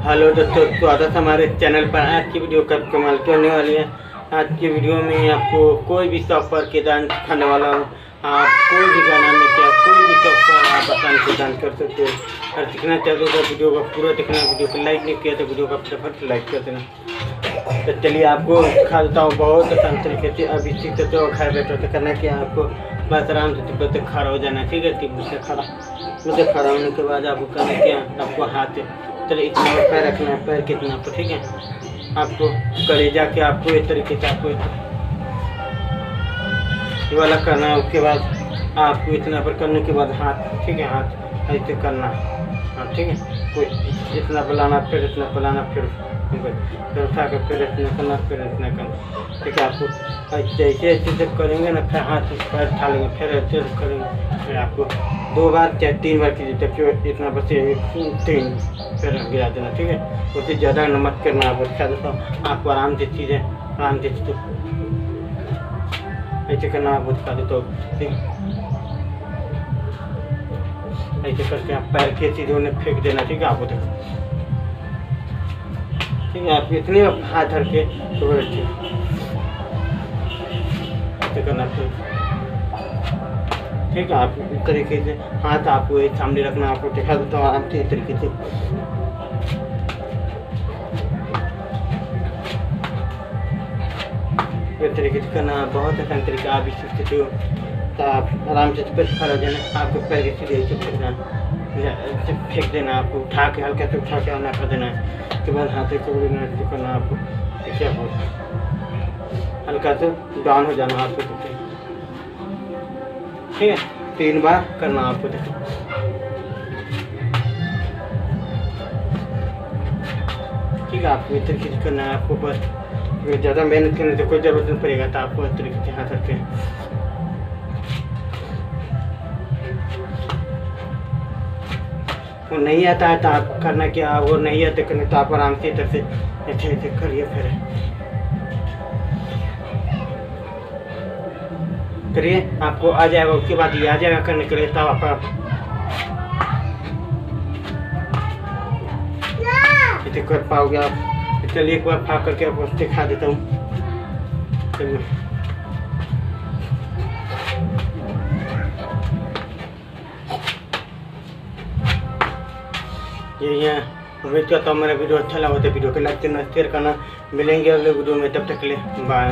Hello दोस्तों, स्वागत है हमारे चैनल पर। आज की वीडियो कब कमाल की होने वाली है। आज की वीडियो में आपको कोई भी सॉफ्टवेयर के दान सिखाने वाला हूँ। आप कोई भी गाना में क्या कोई भी सॉफ्टवेयर आप आसान से दान कर सकते हो। अगर सीखना चाहते हो तो वीडियो को पूरा देखना। वीडियो को लाइक नहीं किया तो वीडियो का फटाफट लाइक कर देना। तो चलिए आपको सिखा देता हूँ बहुत आसान तरीके से। अभी सीख सकते हो घर बैठे तो करना क्या है, आपको बस आराम से तिब्बत से खड़ा हो जाना। ठीक है, तिब्बत से खड़ा होने के बाद आपको करना क्या, आपको हाथ चलिए इतना पैर रखना है, पैर कितना पर। ठीक है, आपको कलेजा के आपको इस तरीके से आपको ये वाला करना है। उसके बाद आपको इतना पर करने के बाद हाथ, ठीक है, हाथ ऐसे करना। हाँ ठीक है, कोई इतना पलाना फिर इतना पलाना फिर उठा कर फिर इतना करना फिर इतना करना। ठीक है, आपको ऐसे ऐसे जब करेंगे ना, फिर हाथ पैर उठा लेंगे, फिर ऐसे करेंगे। फिर आपको 2 बार चाहे 3 बार कीजिए, जब इतना बचे 3 फिर गिरा देना। ठीक है, उससे ज़्यादा नमक करना। आपको दिखा देता हूँ, आपको आराम से चीज़ें आराम से ऐसे करना। आपको दिखा देता हूँ, ठीक है, ऐसे करके आप पैर के सीधे उन्हें फेंक देना। ठीक है, आपको देखो, ठीक है, आप इतने हाथ धर के तो ऐसे करना। ठीक है, आप इस तरीके से हाथ आपको एक सामने रखना। आपको दिखा देता हूँ आराम से इस तरीके से। इस तरीके से करना बहुत आसान तरीका, आप भी सीख सकते हो। तो आप आराम से पैर खड़ा हो जाना, आपको पैर के सीधे ऐसे फेंक देना। आपको उठा के हल्का से उठा के आना कर देना है। उसके बाद हाथ को करना। आपको देखिए, हल्का से डाउन हो जाना आपको। ठीक है, 3 बार करना आपको। देखो, ठीक है, आपको इस तरीके से करना है। आपको बस ज़्यादा मेहनत करने की कोई ज़रूरत नहीं पड़ेगा। तो आपको इस तरीके से हाथ रखते हैं। वो नहीं आता है तो आप करना क्या, वो नहीं आता करने तो आप आराम से इधर से ऐसे ऐसे करिए। फिर करिए, आपको आ जाएगा। उसके बाद ये आ जाएगा करने के लिए, तब आप इसे कर पाओगे आप। चलिए एक बार फाक करके आपको दिखा देता हूँ। चलिए, ये उम्मीद करता हूँ मेरा वीडियो अच्छा लगा तो वीडियो को लाइक करना, शेयर करना। मिलेंगे अगले वीडियो में, तब तक के लिए बाय।